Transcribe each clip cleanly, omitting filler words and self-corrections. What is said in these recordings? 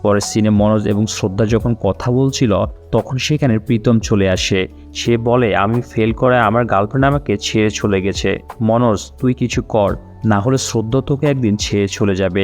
পরের সিনে মনোজ এবং শ্রদ্ধা যখন কথা বলছিল তখন সেখানে প্রীতম চলে আসে। সে বলে, আমি ফেল করায় আমার গার্লফ্রেন্ড আমাকে ছেড়ে চলে গেছে। মনোজ, তুই কিছু কর, না হলে শ্রদ্ধা তোকে একদিন ছেড়ে চলে যাবে।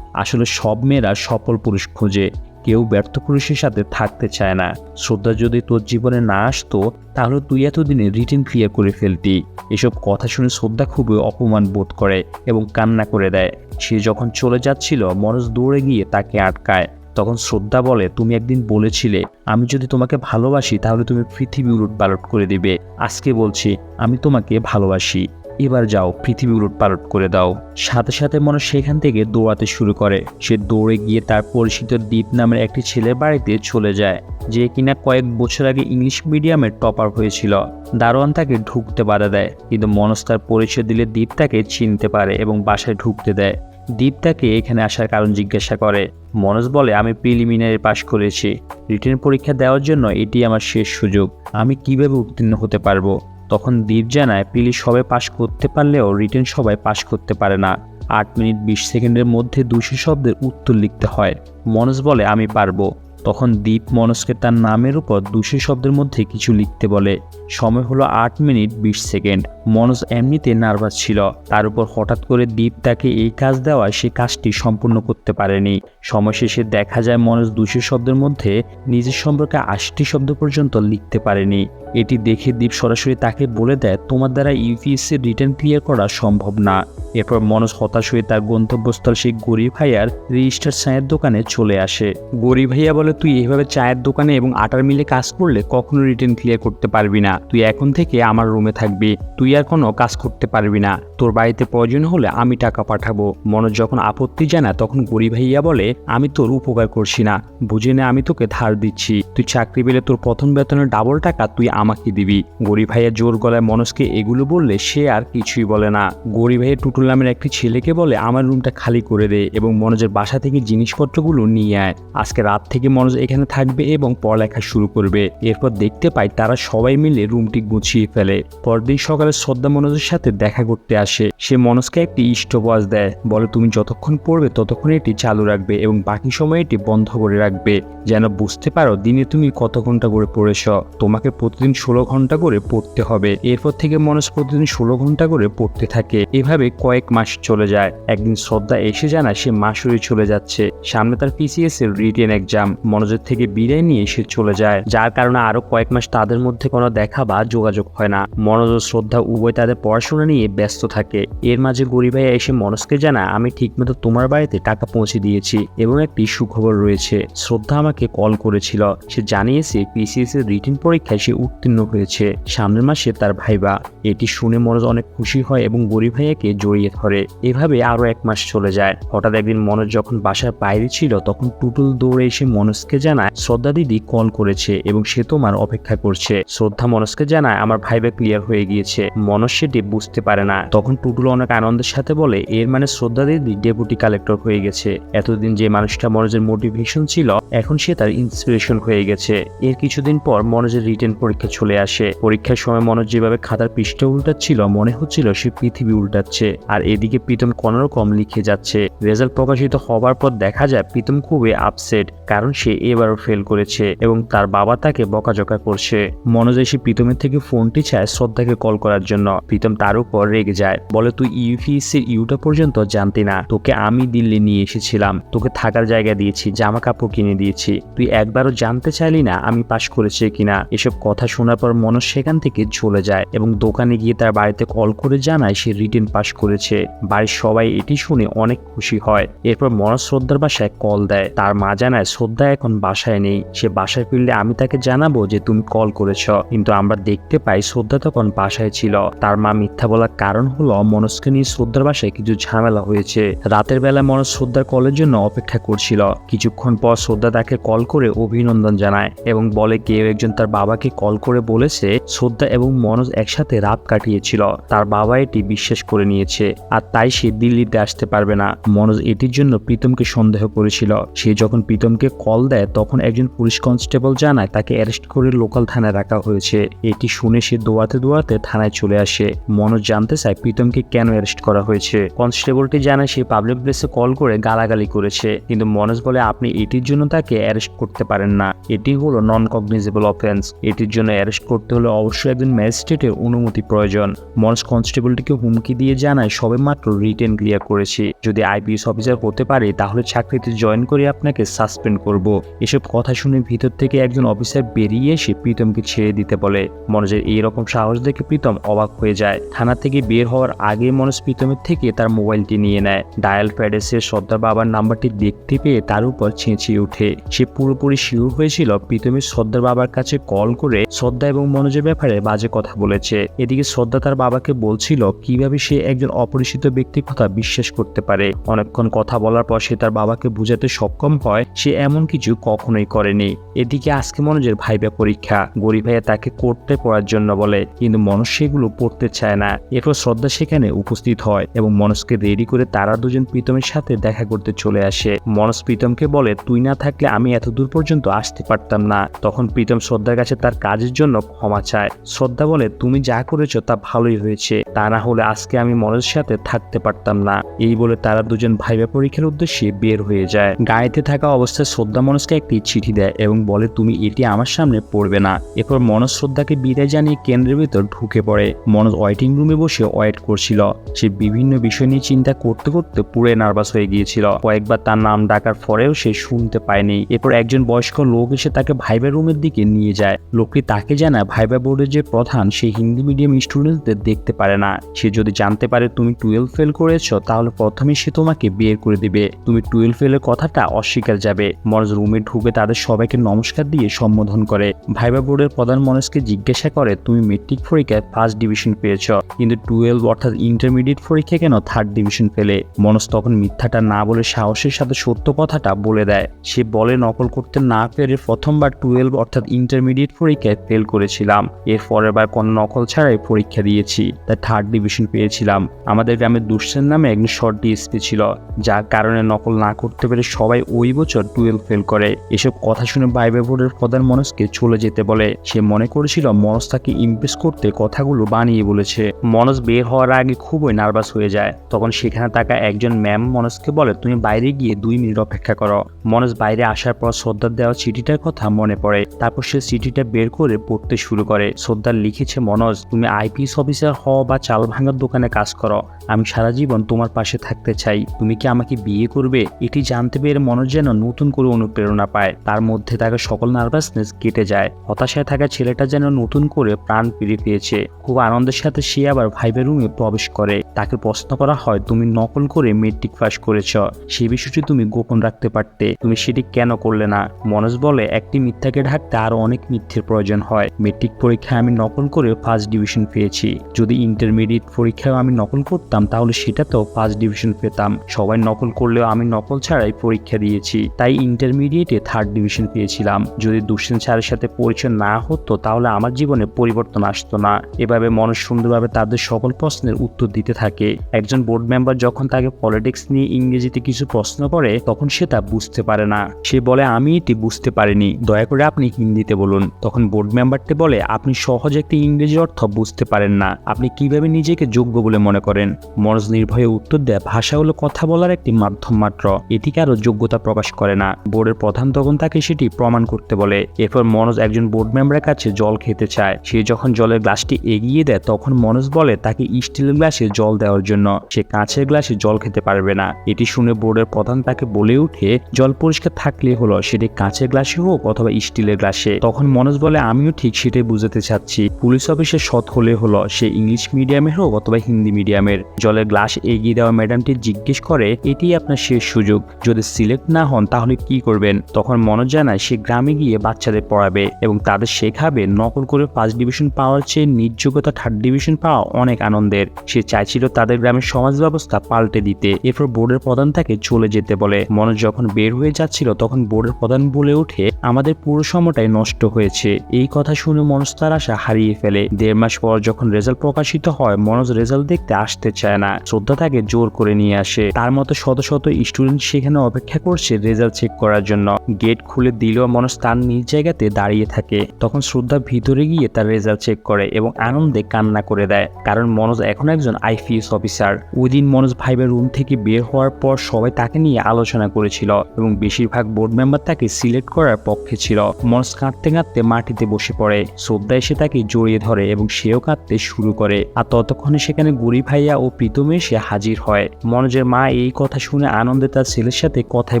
আসলে সব মেয়েরা সফল পুরুষ খোঁজে, কেউ ব্যর্থ পুরুষের সাথে থাকতে চায় না। শ্রদ্ধা যদি তোর জীবনে না আসতো তাহলে তুই এতদিনে রিটেন ক্লিয়ার করে ফেলতি। এসব কথা শুনে শ্রদ্ধা খুবই অপমান বোধ করে এবং কান্না করে দেয়। সে যখন চলে যাচ্ছিল মনোজ দৌড়ে গিয়ে তাকে আটকায়। তখন শ্রদ্ধা বলে, তুমি একদিন বলেছিলে আমি যদি তোমাকে ভালোবাসি তাহলে তুমি পৃথিবী উলটপালট করে দিবে। আজকে বলছি আমি তোমাকে ভালোবাসি, এবার যাও পৃথিবী উলটপালট করে দাও। সাথে সাথে মনোজ সেখান থেকে দৌড়াতে শুরু করে। সে দৌড়ে গিয়ে তার পরিচিত দীপ নামের একটি ছেলের বাড়িতে চলে যায়, যে কিনা কয়েক বছর আগে ইংলিশ মিডিয়ামের টপার হয়েছিল। দারোয়ান তাকে ঢুকতে বাধা দেয়, কিন্তু মনোজ তার পরিচয় দিলে দীপ তাকে চিনতে পারে এবং বাসায় ঢুকতে দেয়। দীপ তাকে এখানে আসার কারণ জিজ্ঞাসা করে। মনোজ বলে, আমি প্রিলিমিনারি পাশ করেছি, রিটেন পরীক্ষা দেওয়ার জন্য এটি আমার শেষ সুযোগ, আমি কিভাবে উত্তীর্ণ হতে পারবো। তখন দীপ জানায়, প্রিলি সবাই পাশ করতে পারলেও রিটেন সবাই পাশ করতে পারে না। 8 মিনিট 20 সেকেন্ডের মধ্যে 200 শব্দের উত্তর লিখতে হয়। মনোজ বলে, আমি পারবো। তখন দীপ মনোজকে তার নামের উপর 200 শব্দের মধ্যে কিছু লিখতে বলে। সময় হলো 8 মিনিট 20 সেকেন্ড। মনোজ এমনিতে নার্ভাস ছিল, তার উপর হঠাৎ করে দীপ তাকে এই কাজ দেওয়ায় সে কাজটি সম্পূর্ণ করতে পারেনি। সময় শেষে দেখা যায় মনোজ 200 শব্দের মধ্যে নিজের সম্পর্কে 80টি শব্দ পর্যন্ত লিখতে পারেনি। এটি দেখে দীপ সরাসরি তাকে বলে দেয়, তোমার দ্বারা ইউপিএসসি রিটেন ক্লিয়ার করা সম্ভব না। এরপর মনোজ হতাশ হয়ে তার গন্তব্যস্থল সেই গরিব ভাইয়ার রেজিস্টার চায়ের দোকানে চলে আসে। গরিব ভাইয়া বলে, তুই এইভাবে চায়ের দোকানে এবং আটার মিলে কাজ করলে কখনো রিটেন ক্লিয়ার করতে পারবি না। তুই এখন থেকে আমার রুমে থাকবি, তুই আর কোনো কাজ করতে পারবি না, তোর বাড়িতে প্রয়োজন হলে আমি টাকা পাঠাবো। মনোজ যখন আপত্তি জানায় তখন গরিব ভাইয়া বলে, আমি তোর উপকার করছি না, বুঝে নে আমি তোকে ধার দিচ্ছি, তুই চাকরি পেলে তোর প্রথম বেতনের ডাবল টাকা তুই আমাকে দিবি। গরিব ভাইয়া জোর গলায় মনোজকে এগুলো বললে সে আর কিছুই বলে না। গরিব ভাইয়া টুটুল নামের একটি ছেলেকে বলে, আমার রুমটা খালি করে দে এবং মনোজের বাসা থেকে জিনিসপত্রগুলো নিয়ে আয়। আজকে রাত থেকে মনোজ এখানে থাকবে এবং পড়ালেখা শুরু করবে। এরপর দেখতে পাই তারা সবাই মিলে রুমটি গুছিয়ে ফেলে। পরদিন সকালে শ্রদ্ধা মনোজের সাথে দেখা করতে আসে। সে মনোজকে একটি স্টপওয়াচ দেয়, বলে তুমি যতক্ষণ পড়বে ততক্ষণ এটি চালু রাখবে এবং বাকি সময় এটি বন্ধ করে রাখবে, যেন বুঝতে পারো দিনে তুমি কত ঘন্টা করে পড়েছ। তোমাকে প্রতিদিন 16 ঘন্টা করে পড়তে হবে। এরপর থেকে মনোজ প্রতিদিন 16 ঘন্টা করে পড়তে থাকে। এভাবে কয়েক মাস চলে যায়। একদিন শ্রদ্ধা এসে জানায় সে মাসুরি চলে যাচ্ছে, সামনে তার পিসিএস এর রিটেন এক্সাম। মনোজের থেকে বিদায় নিয়ে সে চলে যায়, যার কারণে আরো কয়েক মাস তাদের মধ্যে কোনো দেখা বা যোগাযোগ হয় না। মনোজ ও শ্রদ্ধা উভয় তাদের পড়াশোনা নিয়ে ব্যস্ত থাকে। এর মাঝে গরিব ভাইয়া এসে মনোজকে জানায়, আমি ঠিকমতো তোমার বাড়িতে টাকা পৌঁছে দিয়েছি এবং একটি সুখবর রয়েছে। শ্রদ্ধা আমাকে কল করেছিল, সে জানিয়েছে পিসিএস এর রিটেন পরীক্ষায় সে উত্তীর্ণ হয়েছে, সামনের মাসে তার ভাইবা। এটি শুনে মনোজ অনেক খুশি হয় এবং গরিব ভাইয়াকে জড়িয়ে ধরে। এভাবে আরো 1 মাস চলে যায়। হঠাৎ একদিন মনোজ যখন বাসার বাইরে ছিল তখন টুটুল দৌড়ে এসে মনোজকে জানায়, শ্রদ্ধা দিদি কল করেছে এবং সে তোমার অপেক্ষা করছে। শ্রদ্ধা মনোজকে জানায়, আমার ভাইবা ক্লিয়ার হয়ে গিয়েছে। মনোজ সেটি বুঝতে পারে না। তখন টুটুল অনেক আনন্দের সাথে বলে, এর মানে শ্রদ্ধা দিদি ডেপুটি কালেক্টর হয়ে গেছে। এতদিন যে মানুষটা মনোজের মোটিভেশন ছিল এখন সে তার ইন্সপিরেশন হয়ে গেছে। এর কিছুদিন পর মনোজের রিটেন পরীক্ষা চলে আসে। পরীক্ষার সময় মনোজ যেভাবে খাতার পৃষ্ঠা উল্টাচ্ছিল মনে হচ্ছিল সে পৃথিবী উল্টাচ্ছে, আর এদিকে প্রীতম কোনোরকম লিখে যাচ্ছে। রেজাল্ট প্রকাশিত হবার পর দেখা যায় প্রীতম খুবই আপসেট, কারণ সে এবারও ফেল করেছে এবং তার বাবা তাকে বকাঝকা করছে। মনোজ এসে প্রীতমের থেকে ফোনটি চায় শ্রদ্ধাকে কল করার জন্য। প্রীতম তার উপর রেগে যায়, বলে তুই ইউপিএসসির ইউটা পর্যন্ত জানতি না, তোকে আমি দিল্লি নিয়ে এসেছিলাম, তোকে থাকার জায়গা দিয়েছি, জামা কাপড় কিনে দিয়েছি, তুই একবারও জানতে চাইলি না আমি পাশ করেছি কিনা। এসব কথা শোনার পর মনোজ সেখান থেকে চলে যায় এবং দোকানে গিয়ে তার বাড়িতে কল করে জানায় সে রিটেন পাশ করেছে। বাড়ির সবাই এটি শুনে অনেক খুশি হয়। এরপর মনোজ শ্রদ্ধার বাসায় কল দেয়। তার মা জানায় শ্রদ্ধা এখন বাসায় নেই, সে বাসায় ফিরলে আমি তাকে জানাবো যে তুমি কল করেছ। কিন্তু আমরা দেখতে পাই শ্রদ্ধা তখন বাসায় ছিল। তার মা মিথ্যা বলার কারণ হলো মনোজকে নিয়ে শ্রদ্ধার বাসায় কিছু ঝামেলা হয়েছে। রাতের বেলা মনোজ শ্রদ্ধার কলের জন্য অপেক্ষা করছিল। কিছুক্ষণ পর শ্রদ্ধা তাকে কল করে অভিনন্দন জানায় এবং বলে কেউ একজন তার বাবাকে কল করে বলেছে শ্রদ্ধা এবং মনোজ একসাথে রাত কাটিয়েছিল। তার বাবা এটি বিশ্বাস করে নিয়েছে আর তাই সে দিল্লিতে আসতে পারবে না। মনোজ এটির জন্য প্রীতমকে সন্দেহ করেছিল। সে যখন প্রীতমকে কল দেয় তখন একজন পুলিশ কনস্টেবল জানায় তাকে অ্যারেস্ট করে লোকাল থানায় রাখা হয়েছে। এটি শুনে সে দৌড়াতে থানায় চলে আসে। মনোজ জানতে চায় প্রীতমকে কেন অ্যারেস্ট করা হয়েছে। কনস্টেবলটি জানায় সে পাবলিক প্লেসে কল করে গালাগালি করেছে, কিন্তু মনোজ বলে আপনি এটির জন্য তাকে অ্যারেস্ট করতে পারেন না। এটি হলো নন কগনিজেবল অফেন্স। এটির জন্য অ্যারেস্ট করতে হলে অবশ্যই একজন ম্যাজিস্ট্রেটের অনুমতি প্রয়োজন। মনোজ কনস্টেবলটিকে হুমকি দিয়ে জানায় সবে মাত্র রিটেন ক্লিয়ার করেছি, যদি আইপিএস অফিসার হতে পারে তাহলে চাকরিতে জয়েন করে আপনাকে সাসপেন্ড করব। এসব কথা শুনে ভিতর থেকে একজন অফিসার বেরিয়ে এসে প্রীতমকে ছেড়ে দিতে বলে। মনোজের এইরকম সাহস দেখে প্রীতম অবাক হয়ে যায়। থানা থেকে বের হওয়ার আগে মনোজ প্রীতমের থেকে তার মোবাইলটি নিয়ে নেয়। ডায়াল প্যাডে সে শ্রদ্ধার বাবার নাম্বারটি দেখতে পেয়ে তার উপর চেঁচিয়ে ওঠে। সে পুরোপুরি শিওর হয়েছিল প্রীতমের শ্রদ্ধার বাবার কাছে কল করে শ্রদ্ধা এবং মনোজের ব্যাপারে বাজে কথা বলেছে। এদিকে শ্রদ্ধা তার বাবাকে বলছিল কিভাবে সে একজন অপরিচিত ব্যক্তির কথা বিশ্বাস করতে পারে। অনেকক্ষণ কথা বলার পর সে তার বাবাকে বুঝাতে সক্ষম হয় সে এমন কিছু কখনোই করেনি। এদিকে আজকে মনোজের ভাইবা পরীক্ষা। গরিব ভাইয়া তাকে করতে পড়ার জন্য বলে, কিন্তু মনোজ সেগুলো পড়তে চায় না। এরপর শ্রদ্ধা সেখানে উপস্থিত হয় এবং মনোজকে রেডি করে তারা দুজন প্রীতমের সাথে দেখা করতে চলে আসে। মনোজ প্রীতমকে বলে তুই না থাকলে আমি এত দূর পর্যন্ত আসতে পারতাম না। তখন প্রীতম শ্রদ্ধার কাছে তার কাজের জন্য ক্ষমা চায়। শ্রদ্ধা বলে তুমি যা করেছো তা ভালোই হয়েছে, তা না হলে আজকে আমি মনোজের সাথে থাকতে পারতাম না। এই বলে তারা দুজন ভাইবা পরীক্ষার উদ্দেশ্যে বের হয়ে যায়। গাড়িতে থাকা অবস্থায় শ্রদ্ধা মনোজকে একটি চিঠি দেয় এবং বলে তুমি এটি আমার সামনে পড়বে না। এরপর মনোজ শ্রদ্ধাকে বিদায় জানিয়ে কেন্দ্রের ভিতর ঢুকে পড়ে। মনোজ ওয়েটিং রুমে বসে ওয়েট করছিল। সে বিভিন্ন বিষয় নিয়ে চিন্তা করতে করতে পুরো নার্ভাস হয়ে গিয়েছিল। কয়েকবার তার নাম ডাকার পরেও সে শুনতে পায়নি। এরপর একজন বয়স্ক লোক এসে তাকে ভাইবা রুমের দিকে নিয়ে যায়। লোকটি তাকে জানায় ভাইবা বোর্ডের যে প্রধান সে হিন্দি মিডিয়াম স্টুডেন্টদের দেখতে পারে না। সে যদি জানতে পারে তুমি 12 ফেল করেছো তাহলে প্রথমে সে তোমাকে বের করে দিবে। তুমি 12 ফেলের কথাটা অস্বীকার যাবে। মনোজ রুমে ঢুকে তাদের সবাইকে নমস্কার দিয়ে সম্বোধন করে। ভাইবা বোর্ডের প্রধান মনোজকে জিজ্ঞাসা করে তুমি মেট্রিক পরীক্ষায় ফার্স্ট ডিভিশন পেয়েছ, কিন্তু 12 অর্থাৎ ইন্টারমিডিয়েট পরীক্ষা কেন থার্ড ডিভিশন পেলে? মনোজ তখন মিথ্যাটা না বলে সাহসের সাথে সত্য কথাটা বলে দেয়। সে বলে নকল করতে না পেরে প্রথমবার 12 অর্থাৎ ইন্টারমিডিয়েট পরীক্ষায় ফেল করেছিলাম। এর পরের বার কোনো নকল ছাড়াই পরীক্ষা দিয়েছি, তাই থার্ড ডিভিশন পেয়েছিলাম। আমাদের গ্রামে দুঃসেন নামে একজন শর্ট ডিএসপি ছিল, যার কারণে নকল না করতে পেরে সবাই ওই বছর 12 ফেল করে। এসব কথা শুনে ভাইবা বোর্ডের প্রধান মনোজকে চলে যেতে বলে। সে মনে করেছিল মনোজ তাকে ইমপ্রেস করতে কথাগুলো বানিয়ে বলেছে। মনোজ বের হওয়ার আগে খুবই নার্ভাস হয়ে যায়। তখন সেখানে থাকা একজন ম্যাম মনোজকে বলে তুমি বাইরে গিয়ে 2 মিনিট অপেক্ষা করো। মনোজ বাইরে আসার পর শ্রদ্ধার দেওয়া চিঠিটার কথা মনে পড়ে। তারপর সে চিঠিটা বের করে পড়তে শুরু করে। শ্রদ্ধার লিখেছে মনোজ তুমি আইপিএস অফিসার হও বা চাল ভাঙার দোকানে কাজ করো, আমি সারা জীবন তোমার পাশে থাকতে চাই। তুমি কি আমাকে বিয়ে করবে? এটি জানতে পেরে মনোজ যেন নতুন করে অনুপ্রেরণা পায়। তার মধ্যে থাকা সকল নার্ভাসনেস কেটে যায়। হতাশায় থাকা ছেলেটা যেন নতুন করে প্রাণ ফিরে পেয়েছে। খুব আনন্দের সাথে সে আবার ভাইবা রুমে প্রবেশ করে। তাকে প্রশ্ন করা হয় তুমি নকল করে মেট্রিক পাস করেছ, সেই বিষয়টি তুমি গোপন রাখতে পারতে, তুমি সেটি কেন করলে না? মনোজ বলে একটি মিথ্যাকে ঢাকতে আরো অনেক মিথ্যের প্রয়োজন হয়। মেট্রিক পরীক্ষায় আমি নকল করে ফার্স্ট ডিভিশন পেয়েছি, যদি ইন্টারমিডিয়েট পরীক্ষায় আমি নকল করতাম তাহলে সেটাতেও ফার্স্ট ডিভিশন পেতাম। সবাই নকল করলেও আমি নকল ছাড়াই পরীক্ষা দিয়েছি, তাই ইন্টারমিডিয়েটে থার্ড ডিভিশন পেয়েছিলাম। যদি দুঃসেন স্যারের সাথে পরিচয় না হতো তাহলে আমার জীবনে পরিবর্তন আসতো না। এভাবে মনোজ সুন্দরভাবে তাদের সকল প্রশ্নের উত্তর দিতে থাকে। একজন বোর্ড মেম্বার যখন তাকে পলিটিক্স নিয়ে ইংরেজিতে কিছু প্রশ্ন করে তখন সে তা বুঝতে পারে না। সে বলে আমি এটি বুঝতে পারিনি, দয়া করে আপনি হিন্দিতে বলুন। তখন বোর্ড মেম্বারটি বলে আপনি সহজ একটি ইংরেজি অর্থ বুঝতে পারেন না, আপনি কিভাবে নিজেকে যোগ্য বলে মনে করেন? মনোজ নির্ভয়ে উত্তর দেয় ভাষা হলো কথা বলার একটি মাধ্যম মাত্র, এটি কারো যোগ্যতা প্রকাশ করে না। বোর্ডের প্রধান তখন তাকে সেটি প্রমাণ করতে বলে। এরপর মনোজ একজন বোর্ড মেম্বারের কাছে জল খেতে চায়। সে যখন জলের গ্লাসটি এগিয়ে দেয় তখন মনোজ বলে তাকে স্টিলের গ্লাসে জল দেওয়ার জন্য, সে কাঁচের গ্লাসে জল খেতে পারবে না। এটি শুনে বোর্ডের প্রধান তাকে বলে উঠে জল পরিষ্কার থাকলে হলো, সেটি কাঁচের গ্লাসে হোক অথবা স্টিলের গ্লাসে। তখন মনোজ বলে আমিও ঠিক সেটাই বুঝাতে চাচ্ছি, পুলিশ অফিসে সৎ হলে হলো, সে ইংলিশ মিডিয়ামের হোক অথবা হিন্দি মিডিয়ামের। জলের গ্লাস এগিয়ে দেওয়া ম্যাডামটি জিজ্ঞেস করে এটি আপনার শেষ সুযোগ, যদি সিলেক্ট না হন তাহলে কি করবেন? তখন মনোজ জানায় সে গ্রামে গিয়ে বাচ্চাদের পড়াবে এবং তাদের শেখাবে নকল করে ফার্স্ট ডিভিশন পাওয়ার চেয়ে নির্যোগ্যতা থার্ড ডিভিশন পাওয়া অনেক আনন্দের। সে চাইছিল তাদের গ্রামের সমাজ ব্যবস্থা পাল্টে দিতে। এরপর বোর্ডের প্রধান তাকে চলে যেতে বলে। মনোজ যখন বের হয়ে যাচ্ছিল তখন বোর্ডের প্রধান বলে ওঠে আমাদের পুরো সময়টাই নষ্ট হয়েছে। এই কথা শুনে মনোজ তার আশা হারিয়ে ফেলে। 1.5 মাস পর যখন রেজাল্ট প্রকাশিত হয় মনোজ রেজাল্ট দেখতে আসতে চায় না। শ্রদ্ধা তাকে জোর করে নিয়ে আসে। তার মতো শত শত স্টুডেন্ট সেখানে অপেক্ষা করছে রেজাল্ট চেক করার জন্য। গেট খুলে দিলেও মনোজ তার নিজ জায়গাতে দাঁড়িয়ে থাকে। তখন শ্রদ্ধা ভিতরে গিয়ে তার রেজাল্ট চেক করে এবং আনন্দে কান্না করে দেয়, কারণ মনোজ এখন একজন আইপিএস অফিসার। ওই দিন মনোজ ভাইবের রুম থেকে বের হওয়ার পর সবাই তাকে নিয়ে আলোচনা করেছিল এবং বেশিরভাগ বোর্ড মেম্বার তাকে সিলেক্ট করার পক্ষে ছিল। মনোজ কাঁদতে কাঁদতে মাটিতে বসে পড়ে। শ্রদ্ধা এসে তাকে জড়িয়ে ধরে এবং সেও কাঁদতে শুরু করে। আর ততক্ষণে সেখানে গরি ভাইয়া ও প্রীতম এসে হাজির হয়। মনোজের মা এই কথা শুনে আনন্দে তার ছেলের সাথে কথাই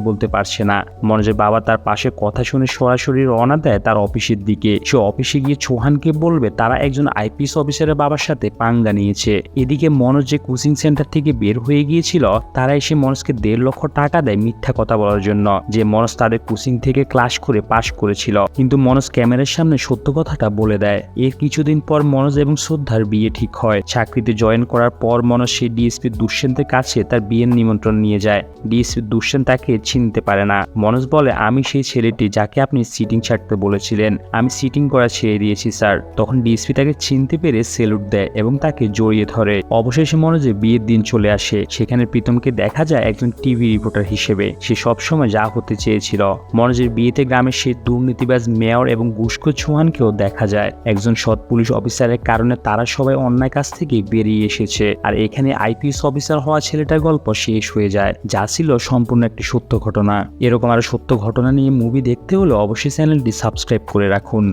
বলতে পারছে না। মনোজের বাবা তার পাশে কথা শুনে সরাসরি রওনা দেয় তার অফিসের দিকে। সে অফিসে গিয়ে চৌহানকে বলবে তারা একজন আইপিএস অফিসারের বাবার সাথে পাঙ্গা নিয়েছে। এদিকে মনোজ যে কোচিং সেন্টার থেকে বের হয়ে গিয়েছিল তারা এসে মনোজকে 1.5 লক্ষ টাকা দেয় মিথ্যা কথা বলার জন্য, যে মনোজ তাদের কোচিং থেকে ক্লাস করে পাশ করেছিল। কিন্তু মনোজ ক্যামেরার সামনে সত্য কথাটা বলে দেয়। এর কিছুদিন পর মনোজ এবং শ্রদ্ধার বিয়ে ঠিক হয়। চাকরিতে জয়েন করার পর মনোজ সেই ডিএসপি দুষ্যন্তের কাছে তার বিয়ের নিমন্ত্রণ নিয়ে যায়। ডিএসপি দুষ্যন্ত তাকে চিনতে পারে না। মনোজ বলে, আমি সেই ছেলেটি যাকে আপনি সিটিং ছাড়তে বলেছিলেন, আমি সিটিং করা ছেড়ে দিয়েছি স্যার। তখন ডিএসপি তাকে চিনতে পেরে সেলুট দেয় এবং তাকে জড়িয়ে ধরে। অবশেষে মনোজের বিয়ের দিন চলে আসে। সেখানে প্রীতমকে দেখা যায় একজন টিভি রিপোর্টার হিসেবে। সে সবসময় যা হতে চেয়েছিল। মনোজের বিয়েতে গ্রামের সেই দুর্নীতিবাজ মেয়র এবং ঘুষখোর চৌহানকেও দেখা যায়। একজন সৎ পুলিশ অফিসারের কারণে তারা সবাই অন্যায় কাজ থেকে বেরিয়ে এসেছে। আর এখানে আইপিএস অফিসার হওয়া ছেলেটার গল্প শেষ হয়ে যায়, যা ছিল সম্পূর্ণ একটি সত্য ঘটনা। এরকম আরো সত্য ঘটনা নিয়ে মুভি দেখতে হলে অবশ্যই চ্যানেলটি সাবস্ক্রাইব করে রাখুন।